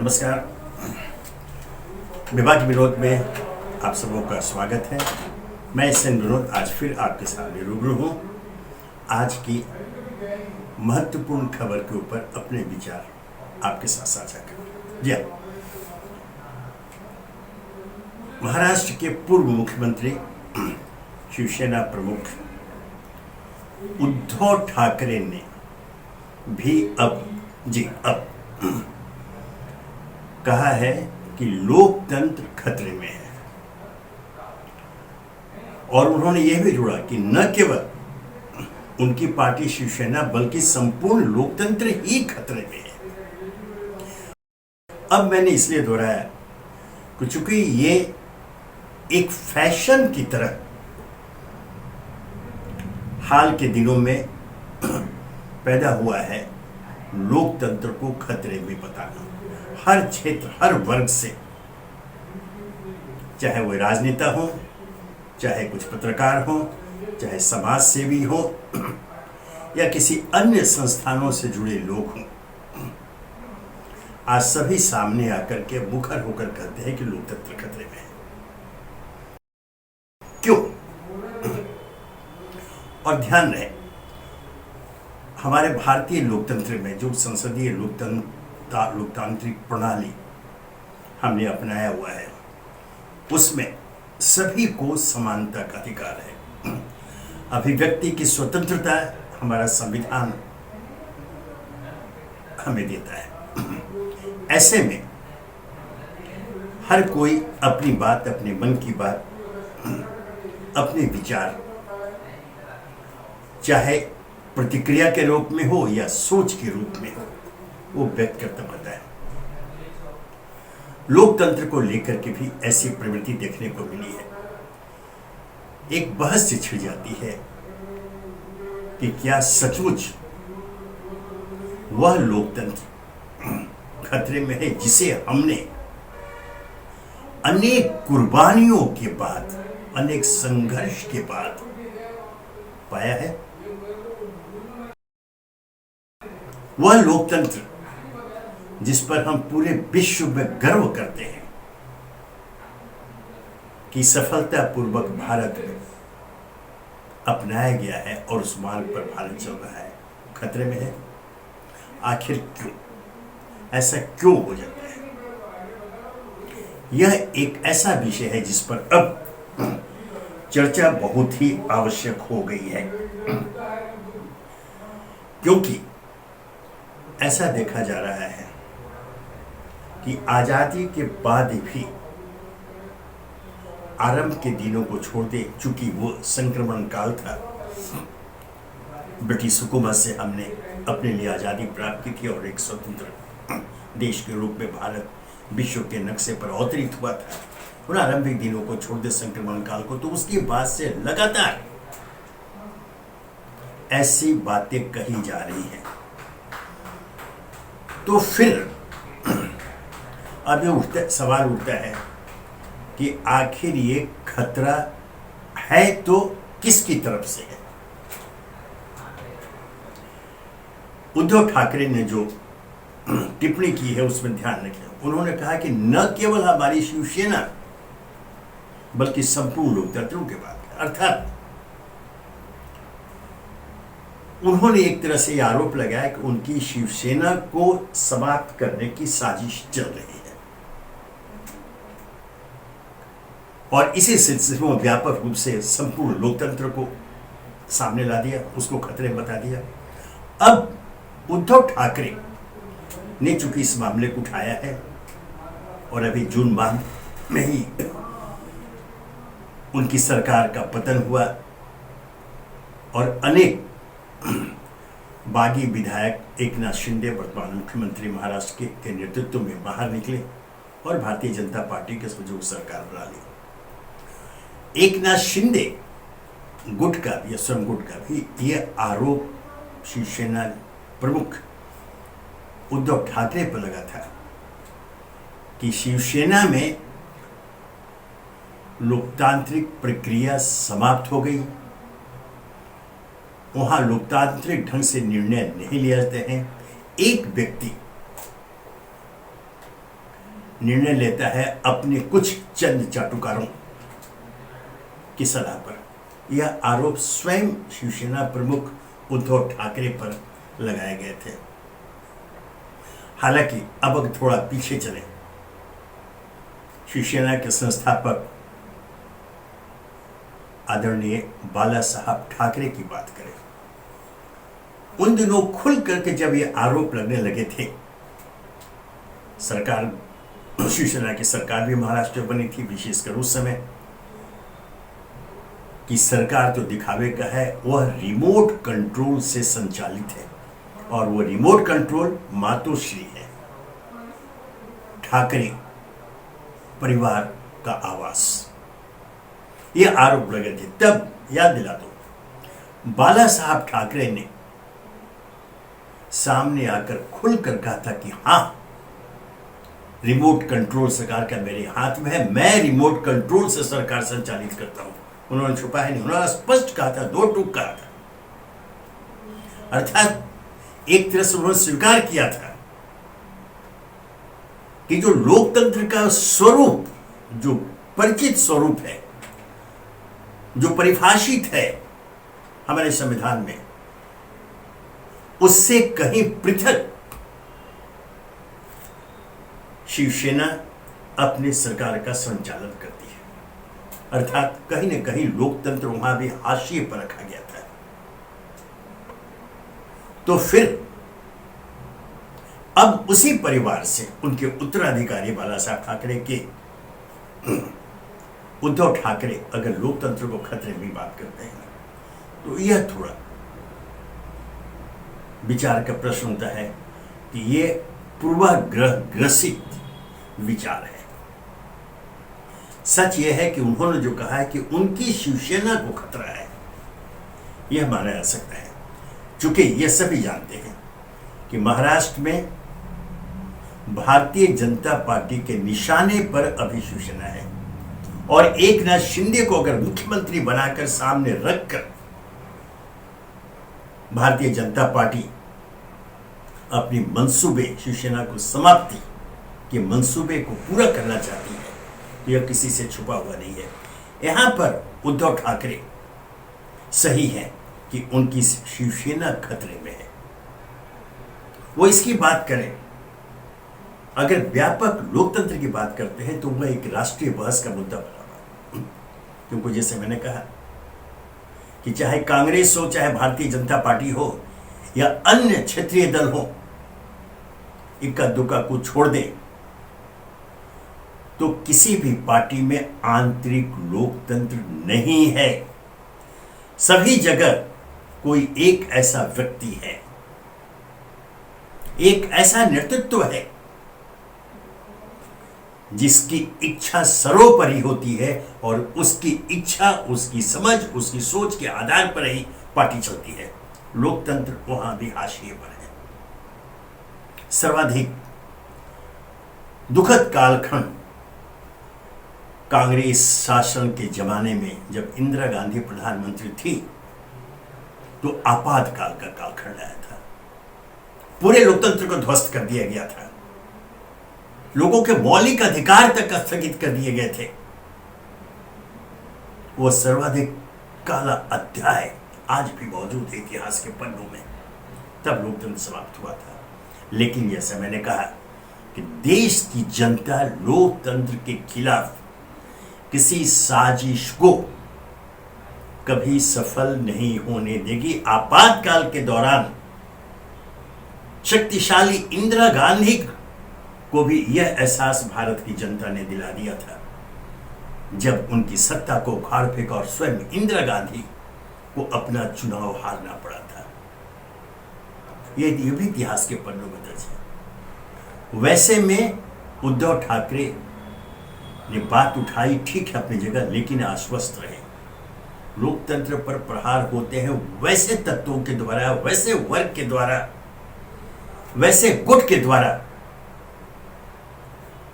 नमस्कार। विवाह के विरोध में आप सबों का स्वागत है। मैं सेन विनोद आज फिर आपके सामने रूबरू हूँ। आज की महत्वपूर्ण खबर के ऊपर अपने विचार आपके साथ साझा करें। जी हाँ, महाराष्ट्र के पूर्व मुख्यमंत्री शिवसेना प्रमुख उद्धव ठाकरे ने भी अब कहा है कि लोकतंत्र खतरे में है। और उन्होंने यह भी जोड़ा कि न केवल उनकी पार्टी शिवसेना बल्कि संपूर्ण लोकतंत्र ही खतरे में है। अब मैंने इसलिए दोहराया कि चूंकि ये एक फैशन की तरह हाल के दिनों में पैदा हुआ है, लोकतंत्र को खतरे में बताना। हर क्षेत्र, हर वर्ग से, चाहे वो राजनेता हो, चाहे कुछ पत्रकार हो, चाहे समाज सेवी हो या किसी अन्य संस्थानों से जुड़े लोग हों, आज सभी सामने आकर के मुखर होकर कहते हैं कि लोकतंत्र खतरे में है। क्यों? और ध्यान रहे, हमारे भारतीय लोकतंत्र में जो संसदीय लोकतांत्रिक प्रणाली हमने अपनाया हुआ है, उसमें सभी को समानता का अधिकार है। अभिव्यक्ति की स्वतंत्रता हमारा संविधान हमें देता है। ऐसे में हर कोई अपनी बात, अपने मन की बात, अपने विचार, चाहे प्रतिक्रिया के रूप में हो या सोच के रूप में हो, वो व्यक्त करता रहता है। लोकतंत्र को लेकर के भी ऐसी प्रवृत्ति देखने को मिली है। एक बहस से छिड़ जाती है कि क्या सचमुच वह लोकतंत्र खतरे में है जिसे हमने अनेक कुर्बानियों के बाद, अनेक संघर्ष के बाद पाया है। वह लोकतंत्र जिस पर हम पूरे विश्व में गर्व करते हैं कि सफलतापूर्वक भारत में अपनाया गया है और उस मार्ग पर भारत चल रहा है, खतरे में है। आखिर क्यों? ऐसा क्यों हो जाता है? यह एक ऐसा विषय है जिस पर अब चर्चा बहुत ही आवश्यक हो गई है, क्योंकि ऐसा देखा जा रहा है कि आजादी के बाद भी आरंभ के दिनों को छोड़ दे, चूंकि वो संक्रमण काल था, ब्रिटिश हुकूमत से हमने अपने लिए आजादी प्राप्त की थी और एक स्वतंत्र देश के रूप में भारत विश्व के नक्शे पर अवतरित हुआ था। उन आरंभिक दिनों को छोड़ दे, संक्रमण काल को, तो उसके बाद से लगातार ऐसी बातें कही जा रही हैं। तो फिर अब ये सवाल उठता है कि आखिर ये खतरा है तो किसकी तरफ से है? उद्धव ठाकरे ने जो टिप्पणी की है उसमें ध्यान रखें। उन्होंने कहा कि न केवल हमारी शिवसेना बल्कि संपूर्ण लोकतंत्रों के बाद, अर्थात उन्होंने एक तरह से यह आरोप लगाया कि उनकी शिवसेना को समाप्त करने की साजिश चल रही है और इसी सिलसिले में व्यापक रूप से संपूर्ण लोकतंत्र को सामने ला दिया, उसको खतरे में बता दिया। अब उद्धव ठाकरे ने चूंकि इस मामले को उठाया है और अभी जून माह में ही उनकी सरकार का पतन हुआ और अनेक बागी विधायक एकनाथ शिंदे, वर्तमान मुख्यमंत्री महाराष्ट्र के नेतृत्व में बाहर निकले और भारतीय जनता पार्टी के संयुक्त सरकार बना ली। एकनाथ शिंदे गुट का भी, स्वयं गुट का भी यह आरोप शिवसेना प्रमुख उद्धव ठाकरे पर लगा था कि शिवसेना में लोकतांत्रिक प्रक्रिया समाप्त हो गई, वहां लोकतांत्रिक ढंग से निर्णय नहीं लिए जाते हैं। एक व्यक्ति निर्णय लेता है अपने कुछ चंद चाटुकारों की सलाह पर। यह आरोप स्वयं शिवसेना प्रमुख उद्धव ठाकरे पर लगाए गए थे। हालांकि अब अगर थोड़ा पीछे चले, शिवसेना के संस्थापक आदरणीय बाला साहब ठाकरे की बात करें, उन दिनों खुल करके जब ये आरोप लगने लगे थे, सरकार, शिवसेना की सरकार भी महाराष्ट्र में बनी थी, विशेषकर उस समय कि सरकार तो दिखावे का है, वह रिमोट कंट्रोल से संचालित है और वो रिमोट कंट्रोल मातोश्री है, ठाकरे परिवार का आवास। ये आरोप लगे थे। तब याद दिला दो, बाला साहब ठाकरे ने सामने आकर खुलकर कहा था कि हां, रिमोट कंट्रोल सरकार का मेरे हाथ में है, मैं रिमोट कंट्रोल से सरकार संचालित करता हूं। उन्होंने छुपाया नहीं, उन्होंने स्पष्ट कहा था, दो टूक कहा था। अर्थात एक तरह से उन्होंने स्वीकार किया था कि जो लोकतंत्र का स्वरूप, जो परिचित स्वरूप है, जो परिभाषित है हमारे संविधान में, उससे कहीं पृथक शिवसेना अपनी सरकार का संचालन करती है। अर्थात कहीं न कहीं लोकतंत्र वहां भी हाशिए पर रखा गया था। तो फिर अब उसी परिवार से उनके उत्तराधिकारी बाला साहब ठाकरे के उद्धव ठाकरे अगर लोकतंत्र को खतरे में बात करते हैं, तो यह थोड़ा विचार का प्रश्न होता है कि यह पूर्वाग्रह ग्रसित विचार है। सच यह है कि उन्होंने जो कहा है कि उनकी शिवसेना को खतरा है, यह माना जा सकता है, चूंकि यह सभी जानते हैं कि महाराष्ट्र में भारतीय जनता पार्टी के निशाने पर अभी शिवसेना है और एकनाथ शिंदे को अगर मुख्यमंत्री बनाकर सामने रखकर भारतीय जनता पार्टी अपनी मंसूबे, शिवसेना को समाप्ति के मंसूबे को पूरा करना चाहती है, तो यह किसी से छुपा हुआ नहीं है। यहां पर उद्धव ठाकरे सही है कि उनकी शिवसेना खतरे में है। वो इसकी बात करें, अगर व्यापक लोकतंत्र की बात करते हैं तो वह एक राष्ट्रीय बहस का मुद्दा बना, क्योंकि जैसे मैंने कहा कि चाहे कांग्रेस हो, चाहे भारतीय जनता पार्टी हो या अन्य क्षेत्रीय दल हो, इक्का दुक्का को छोड़ दें तो किसी भी पार्टी में आंतरिक लोकतंत्र नहीं है। सभी जगह कोई एक ऐसा व्यक्ति है, एक ऐसा नेतृत्व है जिसकी इच्छा सर्वोपरि होती है और उसकी इच्छा, उसकी समझ, उसकी सोच के आधार पर ही पार्टी चलती है। लोकतंत्र वहां भी हाशिए पर है। सर्वाधिक दुखद कालखंड कांग्रेस शासन के जमाने में, जब इंदिरा गांधी प्रधानमंत्री थी, तो आपातकाल का कालखंड आया था। पूरे लोकतंत्र को ध्वस्त कर दिया गया था, लोगों के मौलिक अधिकार तक स्थगित कर दिए गए थे। वह सर्वाधिक काला अध्याय आज भी मौजूद है इतिहास के पन्नों में। तब लोकतंत्र समाप्त हुआ था। लेकिन जैसा मैंने कहा कि देश की जनता लोकतंत्र के खिलाफ किसी साजिश को कभी सफल नहीं होने देगी। आपातकाल के दौरान शक्तिशाली इंदिरा गांधी को भी यह एहसास भारत की जनता ने दिला दिया था, जब उनकी सत्ता को उखाड़ फेंक और स्वयं इंदिरा गांधी को अपना चुनाव हारना पड़ा था। यह भी इतिहास के पन्नों में दर्ज है। वैसे में उद्धव ठाकरे ने बात उठाई, ठीक है अपनी जगह, लेकिन आश्वस्त रहे। लोकतंत्र पर प्रहार होते हैं वैसे तत्वों के द्वारा, वैसे वर्ग के द्वारा, वैसे गुट के द्वारा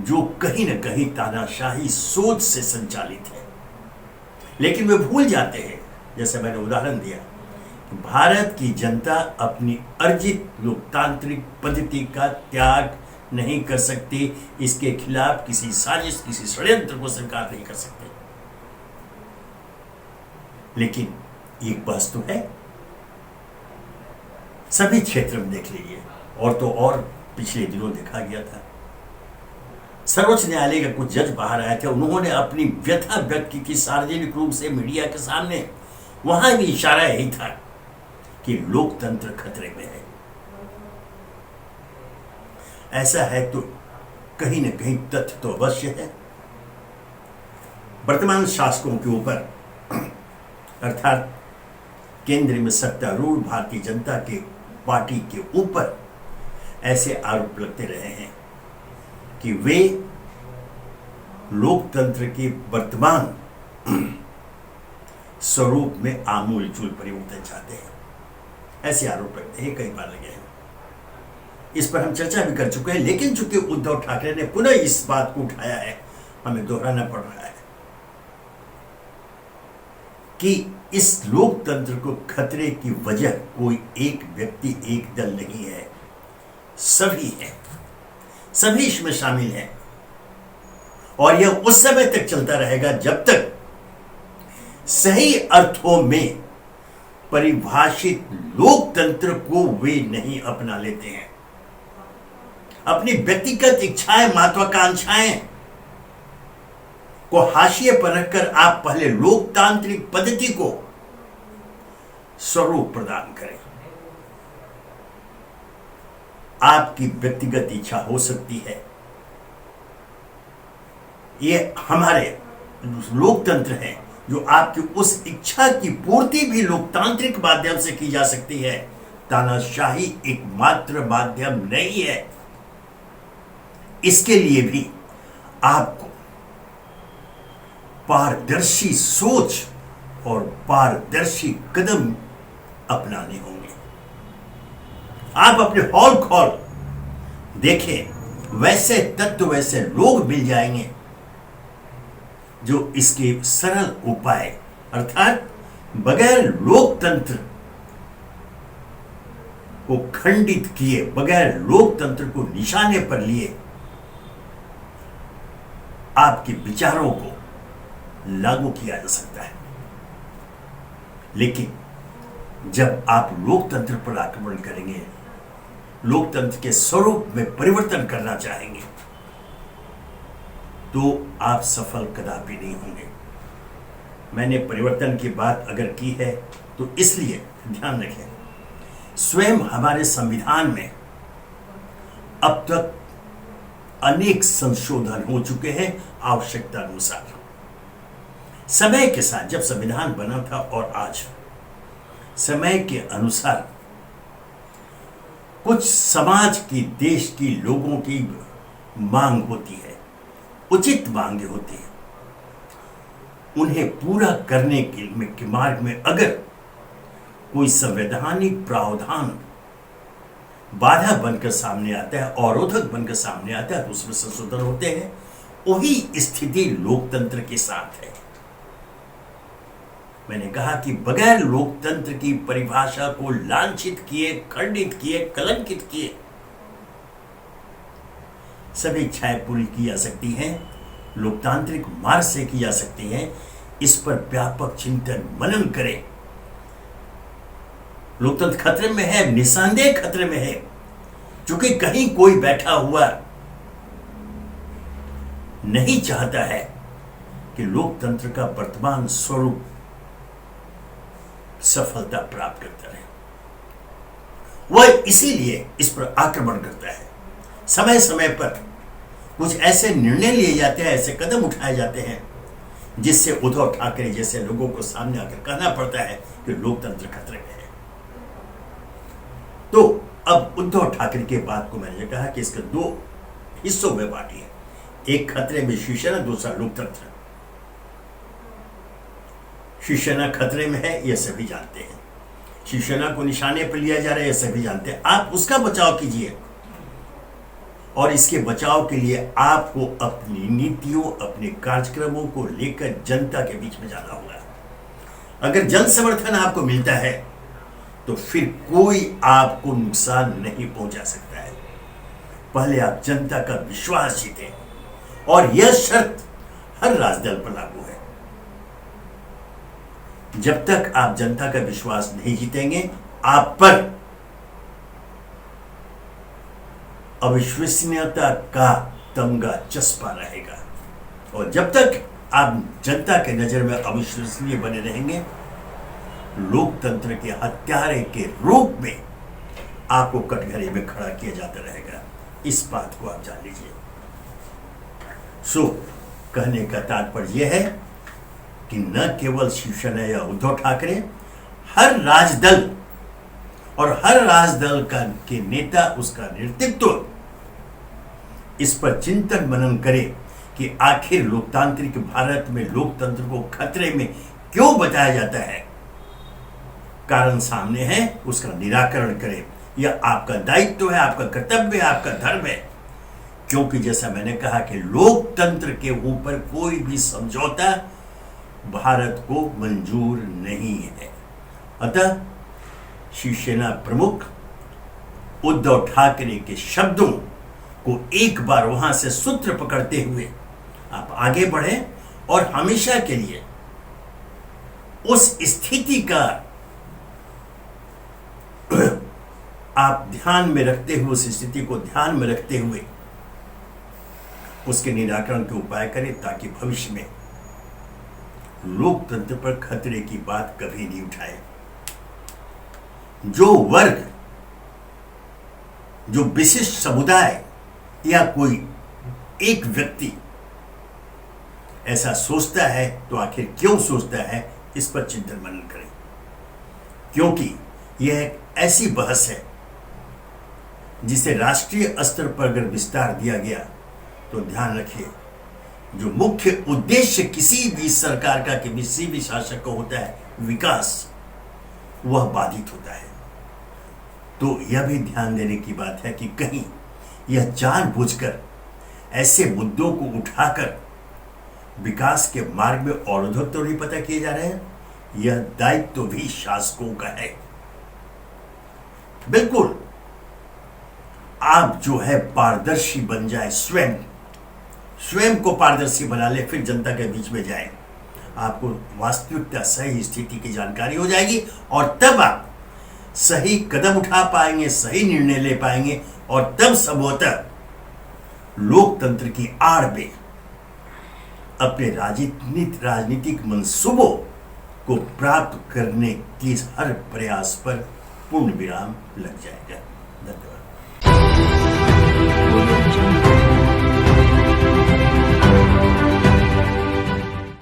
जो कहीं न कहीं तानाशाही सोच से संचालित है। लेकिन वे भूल जाते हैं, जैसे मैंने उदाहरण दिया, भारत की जनता अपनी अर्जित लोकतांत्रिक पद्धति का त्याग नहीं कर सकती, इसके खिलाफ किसी साजिश, किसी षड्यंत्र को स्वीकार नहीं कर सकते। लेकिन एक बात तो है, सभी क्षेत्र में देख लीजिए, और तो और पिछले दिनों देखा गया था, सर्वोच्च न्यायालय के कुछ जज बाहर आए थे, उन्होंने अपनी व्यथा व्यक्त की सार्वजनिक रूप से मीडिया के सामने। वहां भी इशारा यही था कि लोकतंत्र खतरे में है। ऐसा है तो कहीं न कहीं तथ्य तो अवश्य है। वर्तमान शासकों के ऊपर, अर्थात केंद्र में सत्तारूढ़ भारतीय जनता के पार्टी के ऊपर ऐसे आरोप लगते रहे हैं कि वे लोकतंत्र के वर्तमान स्वरूप में आमूल चूल परिवर्तन चाहते हैं। ऐसे आरोप लगते हैं, कई बार लगे हैं। इस पर हम चर्चा भी कर चुके हैं, लेकिन चूंकि उद्धव ठाकरे ने पुनः इस बात को उठाया है, हमें दोहराना पड़ रहा है कि इस लोकतंत्र को खतरे की वजह कोई एक व्यक्ति, एक दल नहीं है, सभी है, सभी इसमें शामिल हैं। और यह उस समय तक चलता रहेगा जब तक सही अर्थों में परिभाषित लोकतंत्र को वे नहीं अपना लेते हैं। अपनी व्यक्तिगत इच्छाएं, महत्वाकांक्षाएं को हाशिए पर रखकर आप पहले लोकतांत्रिक पद्धति को स्वरूप प्रदान करें। आपकी व्यक्तिगत इच्छा हो सकती है, ये हमारे लोकतंत्र है, जो आपकी उस इच्छा की पूर्ति भी लोकतांत्रिक माध्यम से की जा सकती है। तानाशाही एकमात्र माध्यम नहीं है। इसके लिए भी आपको पारदर्शी सोच और पारदर्शी कदम अपनाने होंगे। आप अपने हॉल खोल देखें, वैसे तत्व, वैसे लोग मिल जाएंगे जो इसके सरल उपाय, अर्थात बगैर लोकतंत्र को खंडित किए, बगैर लोकतंत्र को निशाने पर लिए आपके विचारों को लागू किया जा सकता है। लेकिन जब आप लोकतंत्र पर आक्रमण करेंगे, लोकतंत्र के स्वरूप में परिवर्तन करना चाहेंगे, तो आप सफल कदापि नहीं होंगे। मैंने परिवर्तन की बात अगर की है तो इसलिए ध्यान रखें, स्वयं हमारे संविधान में अब तक अनेक संशोधन हो चुके हैं आवश्यकता अनुसार। समय के साथ जब संविधान बना था और आज, समय के अनुसार कुछ समाज की, देश की, लोगों की मांग होती है, उचित मांगे होती है। उन्हें पूरा करने के मार्ग में अगर कोई संवैधानिक प्रावधान बाधा बनकर सामने आता है, अवरोधक बनकर सामने आता है, तो उसमें संशोधन होते हैं। वही स्थिति लोकतंत्र के साथ है। मैंने कहा कि बगैर लोकतंत्र की परिभाषा को लांछित किए, खंडित किए, कलंकित किए सभी इच्छाएं पूरी की जा सकती हैं, लोकतांत्रिक मार्ग से की जा सकती हैं। इस पर व्यापक चिंतन मनन करें। लोकतंत्र खतरे में है, निसंदेह खतरे में है, क्योंकि कहीं कोई बैठा हुआ नहीं चाहता है कि लोकतंत्र का वर्तमान स्वरूप सफलता प्राप्त करता रहे। वह इसीलिए इस पर आक्रमण करता है। समय समय पर कुछ ऐसे निर्णय लिए जाते हैं, ऐसे कदम उठाए जाते हैं, जिससे उद्धव ठाकरे जैसे लोगों को सामने आकर कहना पड़ता है कि लोकतंत्र खतरे में है। तो अब उद्धव ठाकरे के बात को मैंने कहा कि इसके दो हिस्सों में बांटी है। एक खतरे में शिवसेना, दूसरा लोकतंत्र। शिवसेना खतरे में है, यह सभी जानते हैं। शिवसेना को निशाने पर लिया जा रहा है, यह सभी जानते हैं। आप उसका बचाव कीजिए, और इसके बचाव के लिए आपको अपनी नीतियों, अपने कार्यक्रमों को लेकर जनता के बीच में जाना होगा। अगर जन समर्थन आपको मिलता है तो फिर कोई आपको नुकसान नहीं पहुंचा सकता है। पहले आप जनता का विश्वास जीतें, और यह शर्त हर राजदल पर लागू है। जब तक आप जनता का विश्वास नहीं जीतेंगे, आप पर अविश्वसनीयता का तमगा चस्पा रहेगा, और जब तक आप जनता के नजर में अविश्वसनीय बने रहेंगे, लोकतंत्र के हत्यारे के रूप में आपको कटघरे में खड़ा किया जाता रहेगा। इस बात को आप जान लीजिए। सो कहने का तात्पर्य यह है कि न केवल शिवसेना या उद्धव ठाकरे, हर राजदल और हर राजदल का के नेता, उसका नेतृत्व इस पर चिंतन मनन करे कि आखिर लोकतांत्रिक भारत में लोकतंत्र को खतरे में क्यों बताया जाता है। कारण सामने है, उसका निराकरण करें। यह आपका दायित्व है, आपका कर्तव्य है, आपका धर्म है, क्योंकि जैसा मैंने कहा कि लोकतंत्र के ऊपर कोई भी समझौता भारत को मंजूर नहीं है। अतः शिवसेना प्रमुख उद्धव ठाकरे के शब्दों को एक बार वहां से सूत्र पकड़ते हुए आप आगे बढ़ें, और हमेशा के लिए उस स्थिति का आप ध्यान में रखते हुए, उस स्थिति को ध्यान में रखते हुए उसके निराकरण के उपाय करें, ताकि भविष्य में लोकतंत्र पर खतरे की बात कभी नहीं उठाए। जो वर्ग, जो विशिष्ट समुदाय या कोई एक व्यक्ति ऐसा सोचता है, तो आखिर क्यों सोचता है, इस पर चिंतन मनन करें, क्योंकि यह एक ऐसी बहस है जिसे राष्ट्रीय स्तर पर अगर विस्तार दिया गया तो ध्यान रखिए, जो मुख्य उद्देश्य किसी भी सरकार का, किसी भी शासक का होता है, विकास, वह बाधित होता है। तो यह भी ध्यान देने की बात है कि कहीं यह जानबूझकर ऐसे मुद्दों को उठाकर विकास के मार्ग में अवरोधक तो नहीं पता किए जा रहे हैं। यह दायित्व तो भी शासकों का है। बिल्कुल आप जो है पारदर्शी बन जाए, स्वयं को पारदर्शी बना ले, फिर जनता के बीच में जाए, आपको वास्तविकता, सही स्थिति की जानकारी हो जाएगी, और तब आप सही कदम उठा पाएंगे, सही निर्णय ले पाएंगे, और तब संभवतः लोकतंत्र की आड़ में अपने राजनीतिक मंसूबों को प्राप्त करने की हर प्रयास पर पूर्ण विराम लग जाएगा। धन्यवाद।